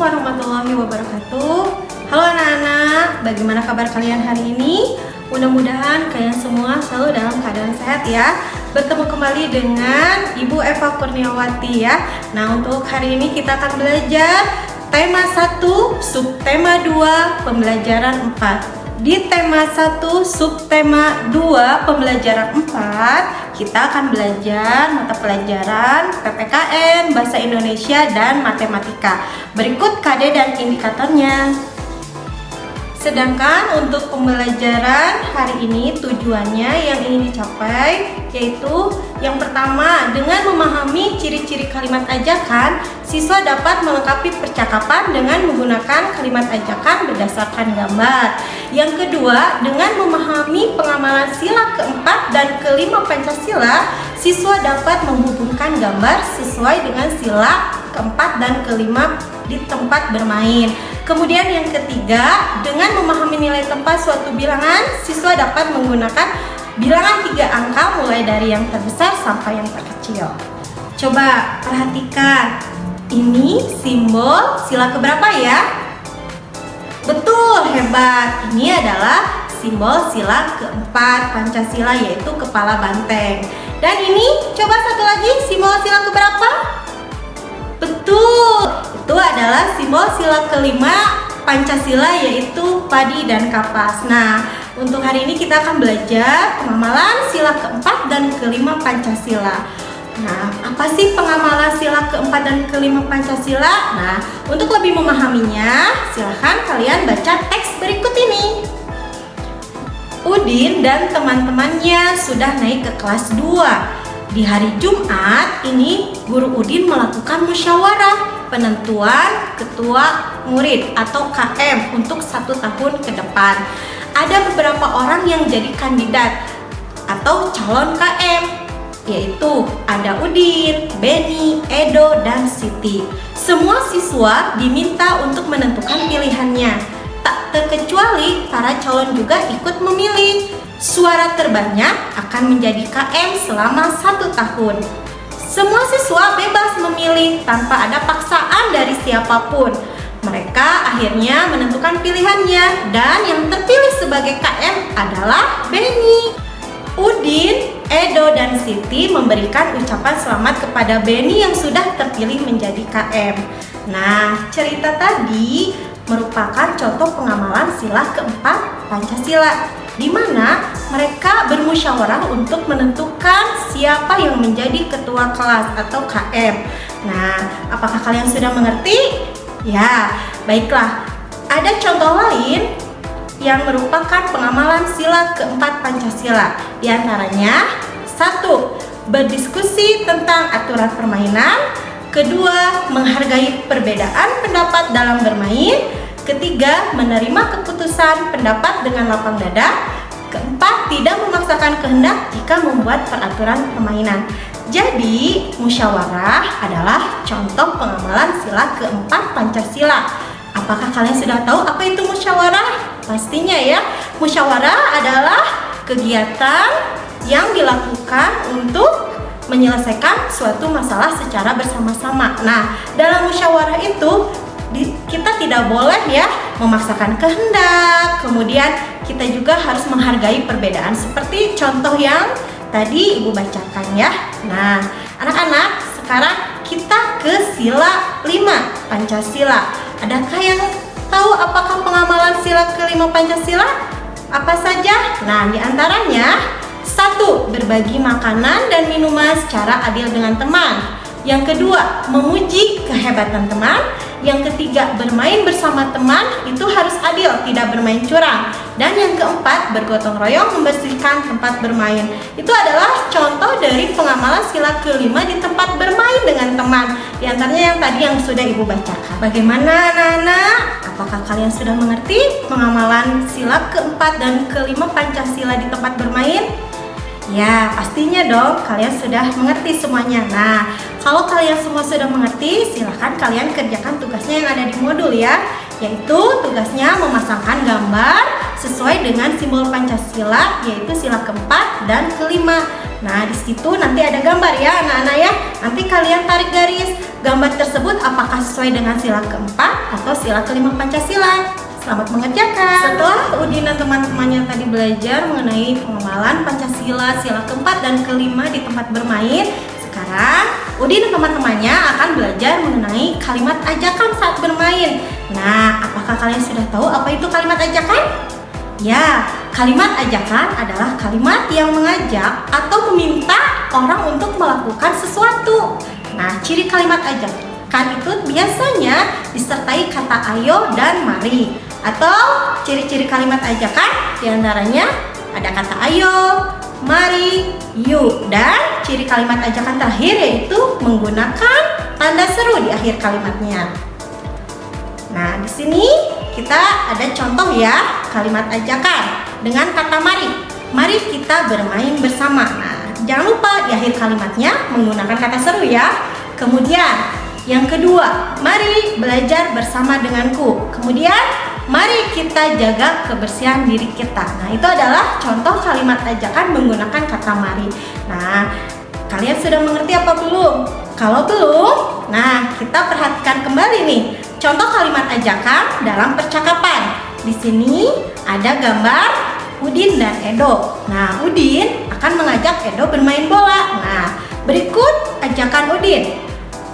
warahmatullahi wabarakatuh. Halo anak-anak, bagaimana kabar kalian hari ini? Mudah-mudahan kalian semua selalu dalam keadaan sehat ya. Bertemu kembali dengan Ibu Eva Kurniawati ya. Nah, untuk hari ini kita akan belajar tema 1, subtema 2, pembelajaran 4. Di tema 1, subtema 2, pembelajaran 4, kita akan belajar mata pelajaran PPKN, Bahasa Indonesia, dan Matematika. Berikut KD dan indikatornya. Sedangkan untuk pembelajaran hari ini tujuannya yang ingin dicapai yaitu yang pertama, dengan memahami ciri-ciri kalimat ajakan, siswa dapat melengkapi percakapan dengan menggunakan kalimat ajakan berdasarkan gambar. Yang kedua, dengan memahami pengamalan sila keempat dan kelima Pancasila, siswa dapat menghubungkan gambar sesuai dengan sila keempat dan kelima di tempat bermain. Kemudian yang ketiga, dengan memahami nilai tempat suatu bilangan, siswa dapat menggunakan bilangan 3 angka mulai dari yang terbesar sampai yang terkecil. Coba perhatikan, ini simbol sila keberapa ya? Betul, hebat. Ini adalah simbol sila keempat Pancasila, yaitu kepala banteng. Dan ini, coba satu lagi, simbol sila keberapa? Betul, itu adalah simbol sila kelima Pancasila, yaitu padi dan kapas. Nah, untuk hari ini kita akan belajar pengamalan sila keempat dan kelima Pancasila. Nah, apa sih pengamalan sila keempat dan kelima Pancasila? Nah, untuk lebih memahaminya, silahkan kalian baca teks berikut ini. Udin dan teman-temannya sudah naik ke kelas 2. Di hari Jumat ini, Guru Udin melakukan musyawarah penentuan ketua murid atau KM untuk 1 tahun ke depan. Ada beberapa orang yang jadi kandidat atau calon KM, yaitu ada Udin, Beni, Edo, dan Siti. Semua siswa diminta untuk menentukan pilihannya. Tak terkecuali para calon juga ikut memilih. Suara terbanyak akan menjadi KM selama 1 tahun. Semua siswa bebas memilih tanpa ada paksaan dari siapapun. Mereka akhirnya menentukan pilihannya dan yang terpilih sebagai KM adalah Beni. Udin, Edo, dan Siti memberikan ucapan selamat kepada Beni yang sudah terpilih menjadi KM. Nah, cerita tadi merupakan contoh pengamalan sila keempat Pancasila, di mana mereka bermusyawarah untuk menentukan siapa yang menjadi ketua kelas atau KM. Nah, apakah kalian sudah mengerti? Ya, baiklah. Ada contoh lain yang merupakan pengamalan sila keempat Pancasila. Di antaranya, 1. Berdiskusi tentang aturan permainan. Kedua, menghargai perbedaan pendapat dalam bermain. Ketiga, menerima keputusan pendapat dengan lapang dada. Keempat, tidak memaksakan kehendak jika membuat peraturan permainan. Jadi, musyawarah adalah contoh pengamalan sila keempat Pancasila. Apakah kalian sudah tahu apa itu musyawarah? Pastinya ya, musyawarah adalah kegiatan yang dilakukan untuk menyelesaikan suatu masalah secara bersama-sama. Nah, dalam musyawarah itu kita tidak boleh ya memaksakan kehendak. Kemudian kita juga harus menghargai perbedaan seperti contoh yang tadi Ibu bacakan ya. Nah, anak-anak, sekarang kita ke sila 5 Pancasila. Adakah yang tahu apakah pengamalan sila kelima Pancasila? Apa saja? Nah, di antaranya 1. Berbagi makanan dan minuman secara adil dengan teman. Yang kedua, memuji kehebatan teman. Yang ketiga, bermain bersama teman itu harus adil, tidak bermain curang. Dan yang keempat, bergotong royong membersihkan tempat bermain. Itu adalah contoh dari pengamalan sila kelima di tempat bermain dengan teman. Di antaranya yang tadi yang sudah Ibu bacakan. Bagaimana anak-anak? Apakah kalian sudah mengerti pengamalan sila keempat dan kelima Pancasila di tempat bermain? Ya, pastinya dong kalian sudah mengerti semuanya. Nah, kalau kalian semua sudah mengerti, silahkan kalian kerjakan tugasnya yang ada di modul ya. Yaitu tugasnya memasangkan gambar sesuai dengan simbol Pancasila, yaitu sila keempat dan kelima. Nah, di situ nanti ada gambar ya anak-anak ya. Nanti kalian tarik garis. Gambar tersebut apakah sesuai dengan sila keempat atau sila kelima Pancasila. Selamat mengerjakan. Setelah Udin dan teman-temannya tadi belajar mengenai pengenalan Pancasila, sila keempat dan kelima di tempat bermain, sekarang Udin dan teman-temannya akan belajar mengenai kalimat ajakan saat bermain. Nah, apakah kalian sudah tahu apa itu kalimat ajakan? Ya, kalimat ajakan adalah kalimat yang mengajak atau meminta orang untuk melakukan sesuatu. Nah, ciri kalimat ajakan itu biasanya disertai kata ayo dan mari. Atau ciri-ciri kalimat ajakan diantaranya ada kata ayo, mari, yuk. Dan ciri kalimat ajakan terakhir yaitu menggunakan tanda seru di akhir kalimatnya. Nah, di sini kita ada contoh ya kalimat ajakan dengan kata mari. Mari kita bermain bersama. Nah, jangan lupa di akhir kalimatnya menggunakan kata seru ya. Kemudian yang kedua, mari belajar bersama denganku. Kemudian mari kita jaga kebersihan diri kita. Nah, itu adalah contoh kalimat ajakan menggunakan kata mari. Nah, kalian sudah mengerti apa belum? Kalau belum, nah kita perhatikan kembali nih contoh kalimat ajakan dalam percakapan. Di sini ada gambar Udin dan Edo. Nah, Udin akan mengajak Edo bermain bola. Nah, berikut ajakan Udin.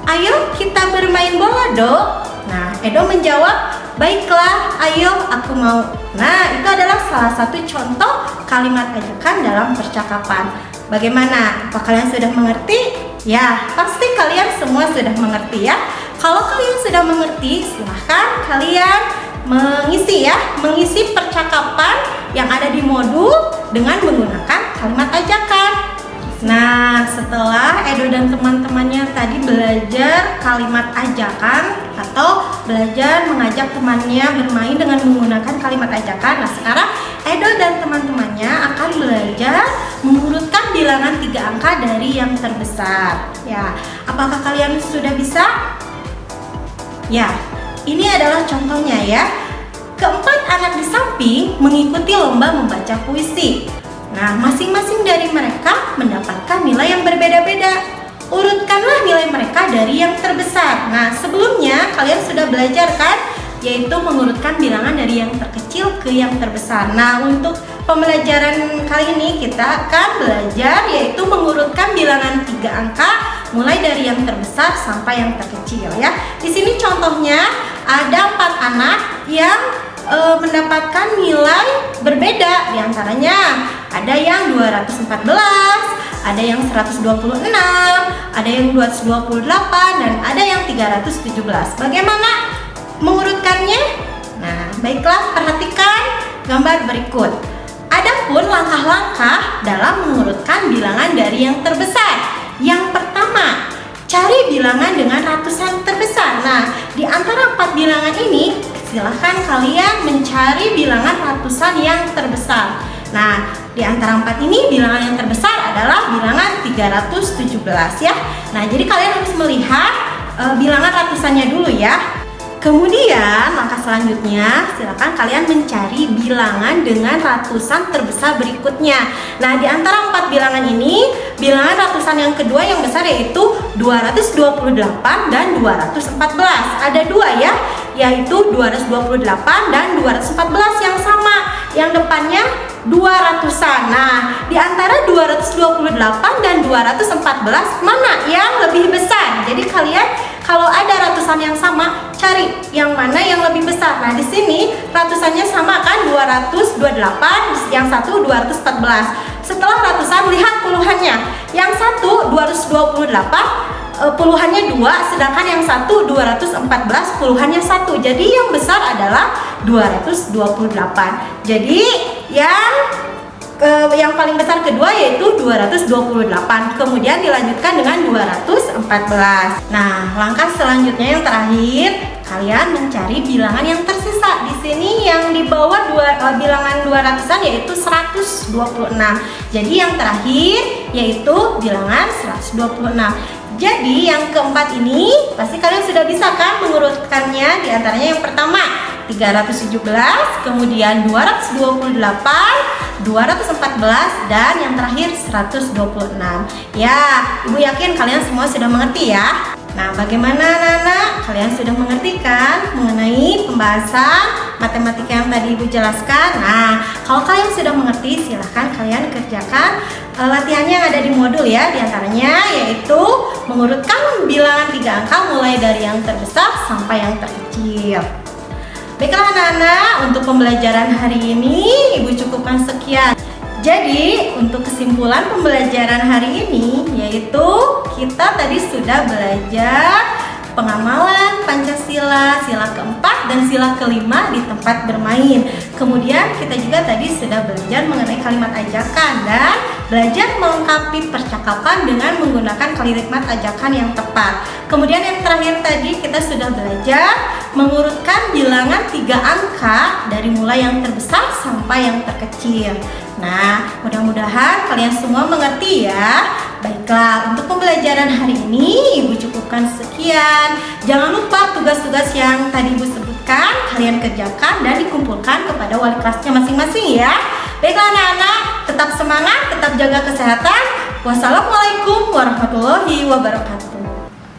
Ayo kita bermain bola, Dok. Nah, Edo menjawab, baiklah, ayo aku mau. Nah, itu adalah salah satu contoh kalimat ajakan dalam percakapan. Bagaimana? Apa kalian sudah mengerti? Ya, pasti kalian semua sudah mengerti ya. Kalau kalian sudah mengerti, silahkan kalian mengisi percakapan yang ada di modul dengan menggunakan kalimat ajakan. Nah, setelah Edo dan teman-temannya tadi belajar kalimat ajakan atau belajar mengajak temannya bermain dengan menggunakan kalimat ajakan. Nah, sekarang Edo dan teman-temannya akan belajar mengurutkan bilangan 3 angka dari yang terbesar. Ya, apakah kalian sudah bisa? Ya, ini adalah contohnya ya. Keempat anak di samping mengikuti lomba membaca puisi. Nah, masing-masing dari mereka mendapatkan nilai yang berbeda-beda. Urutkanlah nilai mereka dari yang terbesar. Nah, sebelumnya kalian sudah belajar kan? Yaitu mengurutkan bilangan dari yang terkecil ke yang terbesar. Nah, untuk pembelajaran kali ini kita akan belajar yaitu mengurutkan bilangan 3 angka mulai dari yang terbesar sampai yang terkecil ya. Di sini contohnya ada 4 anak yang mendapatkan nilai berbeda. Di antaranya ada yang 214, ada yang 126, ada yang 228 dan ada yang 317. Bagaimana mengurutkannya? Nah, baiklah, perhatikan gambar berikut. Adapun langkah-langkah dalam mengurutkan bilangan dari yang terbesar. Yang pertama, cari bilangan dengan ratusan terbesar. Nah, di antara 4 bilangan ini, silahkan kalian mencari bilangan ratusan yang terbesar. Nah, di antara 4 ini bilangan yang terbesar adalah bilangan 317 ya. Nah, jadi kalian harus melihat bilangan ratusannya dulu ya. Kemudian langkah selanjutnya silakan kalian mencari bilangan dengan ratusan terbesar berikutnya. Nah, di antara 4 bilangan ini, bilangan ratusan yang kedua yang besar yaitu 228 dan 214. Ada 2 ya, yaitu 228 dan 214 yang sama, yang depannya 200-an. Nah, di antara 228 dan 214 mana yang lebih besar? Jadi kalian kalau ada ratusan yang sama, cari yang mana yang lebih besar. Nah, di sini ratusannya sama kan, 228, yang satu 214. Setelah ratusan, lihat puluhannya. Yang satu 228 puluhannya 2, sedangkan yang satu 214 puluhannya 1. Jadi yang besar adalah 228. Jadi yang paling besar kedua yaitu 228. Kemudian dilanjutkan dengan 214. Nah, langkah selanjutnya yang terakhir, kalian mencari bilangan yang tersisa. Di sini yang di bawah bilangan 200-an yaitu 126. Jadi yang terakhir yaitu bilangan 126. Jadi yang keempat ini pasti kalian sudah bisa kan mengurutkannya. Di antaranya yang pertama 317, kemudian 228, 214, dan yang terakhir 126. Ya, Ibu yakin kalian semua sudah mengerti ya. Nah, bagaimana anak-anak? Kalian sudah mengerti kan mengenai pembahasan matematika yang tadi Ibu jelaskan? Nah, kalau kalian sudah mengerti, silahkan kalian kerjakan latihannya yang ada di modul ya. Di antaranya yaitu mengurutkan bilangan 3 angka mulai dari yang terbesar sampai yang terkecil. Baiklah anak-anak, untuk pembelajaran hari ini Ibu cukupkan sekian. Jadi, untuk kesimpulan pembelajaran hari ini yaitu kita tadi sudah belajar pengamalan Pancasila, sila keempat dan sila kelima di tempat bermain. Kemudian kita juga tadi sudah belajar mengenai kalimat ajakan dan belajar melengkapi percakapan dengan menggunakan kalimat ajakan yang tepat. Kemudian yang terakhir tadi kita sudah belajar mengurutkan bilangan 3 angka dari mulai yang terbesar sampai yang terkecil. Nah, mudah-mudahan kalian semua mengerti ya. Baiklah, untuk pembelajaran hari ini Ibu cukupkan sekian. Jangan lupa tugas-tugas yang tadi Ibu sebutkan kalian kerjakan dan dikumpulkan kepada wali kelasnya masing-masing ya. Baiklah anak-anak, tetap semangat, tetap jaga kesehatan. Wassalamualaikum warahmatullahi wabarakatuh.